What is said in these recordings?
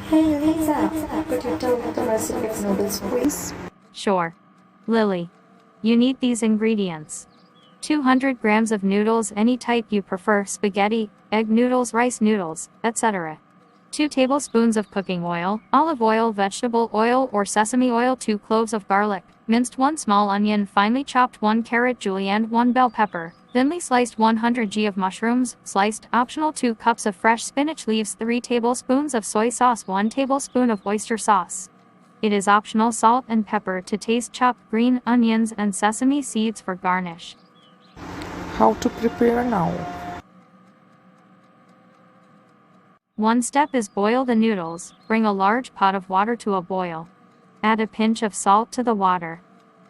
Hey Lisa, could you tell me the recipe of noodles, please? Sure. Lily. You need these ingredients: 200 grams of noodles, any type you prefer, spaghetti, egg noodles, rice noodles, etc. 2 tablespoons of cooking oil, olive oil, vegetable oil or sesame oil, 2 cloves of garlic, minced 1 small onion, finely chopped 1 carrot, julienne, 1 bell pepper, thinly sliced 100 g of mushrooms, sliced, optional, 2 cups of fresh spinach leaves, 3 tablespoons of soy sauce, 1 tablespoon of oyster sauce. It is optional, salt and pepper to taste, chopped green onions and sesame seeds for garnish. How to prepare now? 1 step is boil the noodles. Bring a large pot of water to a boil. Add a pinch of salt to the water.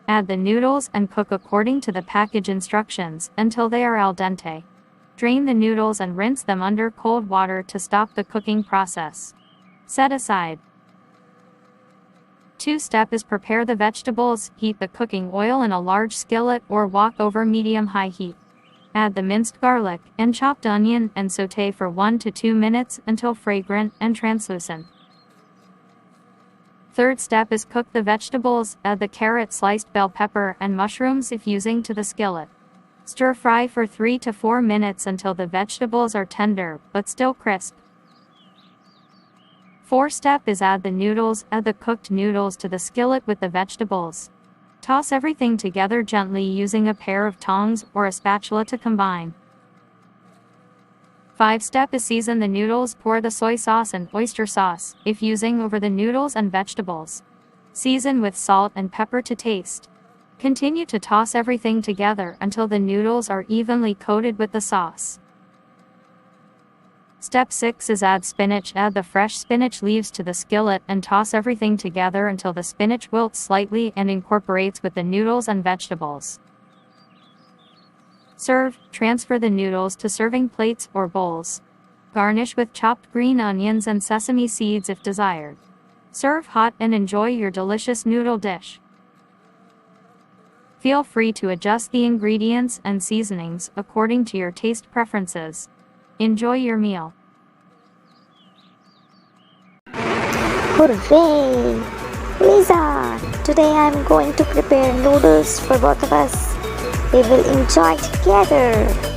Add the noodles and cook according to the package instructions until they are al dente. Drain the noodles and rinse them under cold water to stop the cooking process. Set aside. 2 step is prepare the vegetables. Heat the cooking oil in a large skillet or wok over medium-high heat. Add the minced garlic and chopped onion and sauté for 1 to 2 minutes until fragrant and translucent. 3rd step is cook the vegetables. Add the carrot, sliced bell pepper and mushrooms if using to the skillet. Stir fry for 3 to 4 minutes until the vegetables are tender but still crisp. 4th step is add the noodles. Add the cooked noodles to the skillet with the vegetables. Toss everything together gently using a pair of tongs or a spatula to combine. 5th step is season the noodles. Pour the soy sauce and oyster sauce, if using, over the noodles and vegetables. Season with salt and pepper to taste. Continue to toss everything together until the noodles are evenly coated with the sauce. Step 6 is add spinach. Add the fresh spinach leaves to the skillet and toss everything together until the spinach wilts slightly and incorporates with the noodles and vegetables. Serve. Transfer the noodles to serving plates or bowls. Garnish with chopped green onions and sesame seeds if desired. Serve hot and enjoy your delicious noodle dish. Feel free to adjust the ingredients and seasonings according to your taste preferences. Enjoy your meal. Hooray! Lisa! Today I'm going to prepare noodles for both of us. We will enjoy together.